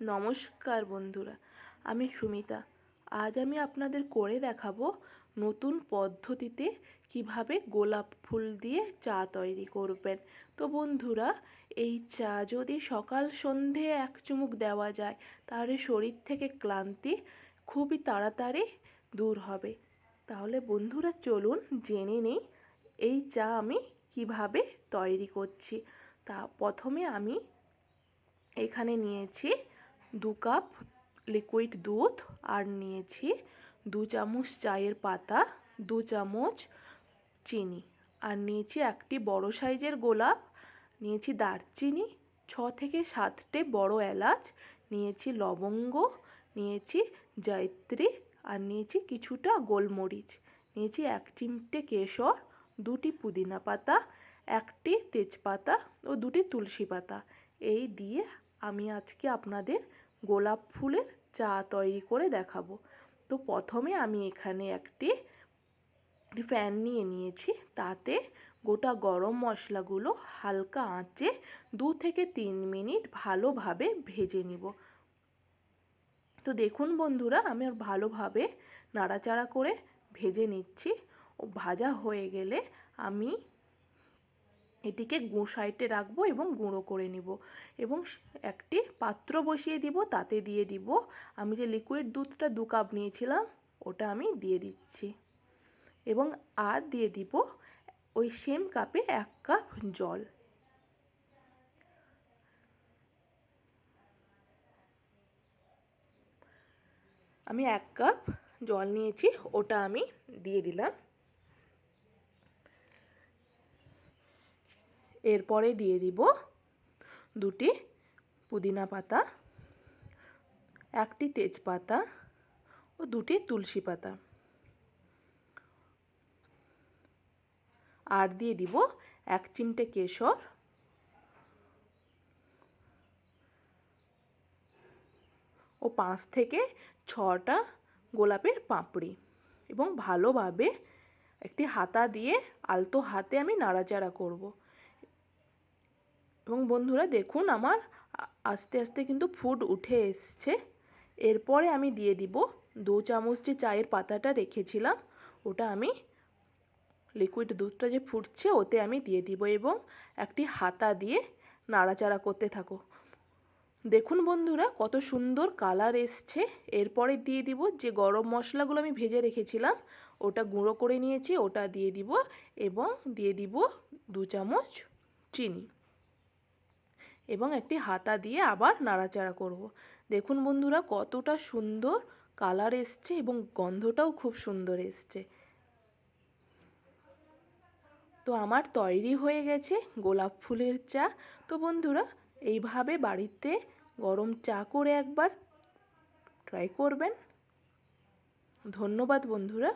নমস্কার বন্ধুরা, আমি সুমিতা। আজ আমি আপনাদের করে দেখাবো নতুন পদ্ধতিতে কিভাবে গোলাপ ফুল দিয়ে চা তৈরি করবেন। তো বন্ধুরা, এই চা যদি সকাল সন্ধে এক চুমুক দেওয়া যায় তাহলে শরীর থেকে ক্লান্তি খুবই তাড়াতাড়ি দূর হবে। তাহলে বন্ধুরা চলুন জেনে নিই এই চা আমি কিভাবে তৈরি করছি। তা প্রথমে আমি এখানে নিয়েছি 2 কাপ লিকুইড দুধ, আর নিয়েছি 2 চামচ চায়ের পাতা, 2 চামচ চিনি, আর নিয়েছি একটি বড় সাইজের গোলাপ, নিয়েছি দারচিনি, 6 থেকে 7টে বড় এলাচ, নিয়েছি লবঙ্গ, নিয়েছি জয়িত্রী, আর নিয়েছি কিছুটা গোলমরিচ, নিয়েছি 1 চিমটে কেশর, 2টি পুদিনা পাতা, 1টি তেজপাতা ও 2টি তুলসী পাতা। এই দিয়ে আমি আজকে আপনাদের গোলাপ ফুলের চা তৈরি করে দেখাবো। তো প্রথমে আমি এখানে একটি প্যান নিয়ে নিয়েছি, তাতে গোটা গরম মশলাগুলো হালকা আঁচে 2 থেকে 3 মিনিট ভালোভাবে ভেজে নিব। তো দেখুন বন্ধুরা, আমি ভালোভাবে নাড়াচাড়া করে ভেজে নিচ্ছি। ও ভাজা হয়ে গেলে আমি এটিকে সাইডে রাখবো এবং গুঁড়ো করে নিব, এবং একটি পাত্র বসিয়ে দিব, তাতে দিয়ে দিব আমি যে লিকুইড দুধটা 2 কাপ নিয়েছিলাম ওটা আমি দিয়ে দিচ্ছি, এবং আর দিয়ে দিব ওই সেম কাপে 1 কাপ জল। আমি 1 কাপ জল নিয়েছি, ওটা আমি দিয়ে দিলাম। এরপরে দিয়ে দিব 2টি পুদিনা পাতা, 1টি তেজপাতা ও 2টি তুলসী পাতা, আর দিয়ে দিব 1 চিমটে কেশর ও 5 থেকে 6টা গোলাপের পাপড়ি, এবং ভালোভাবে একটি হাতা দিয়ে আলতো হাতে আমি নাড়াচাড়া করব। এবং বন্ধুরা দেখুন, আমার আস্তে আস্তে কিন্তু ফুট উঠে এসছে। এরপরে আমি দিয়ে দিব 2 চামচ যে চায়ের পাতাটা রেখেছিলাম ওটা আমি লিকুইড দুধটা যে ফুটছে ওতে আমি দিয়ে দিব, এবং একটি হাতা দিয়ে নাড়াচাড়া করতে থাকো। দেখুন বন্ধুরা কত সুন্দর কালার এসছে। এরপরে দিয়ে দিব যে গরম মশলাগুলো আমি ভেজে রেখেছিলাম, ওটা গুঁড়ো করে নিয়েছি, ওটা দিয়ে দিব, এবং দিয়ে দিব 2 চামচ চিনি, এবং একটি হাতা দিয়ে আবার নাড়াচাড়া করব। দেখুন বন্ধুরা কতটা সুন্দর কালার এসছে, এবং গন্ধটাও খুব সুন্দর এসছে। তো আমার তৈরি হয়ে গেছে গোলাপ ফুলের চা। তো বন্ধুরা এইভাবে বাড়িতে গরম চা করে একবার ট্রাই করবেন। ধন্যবাদ বন্ধুরা।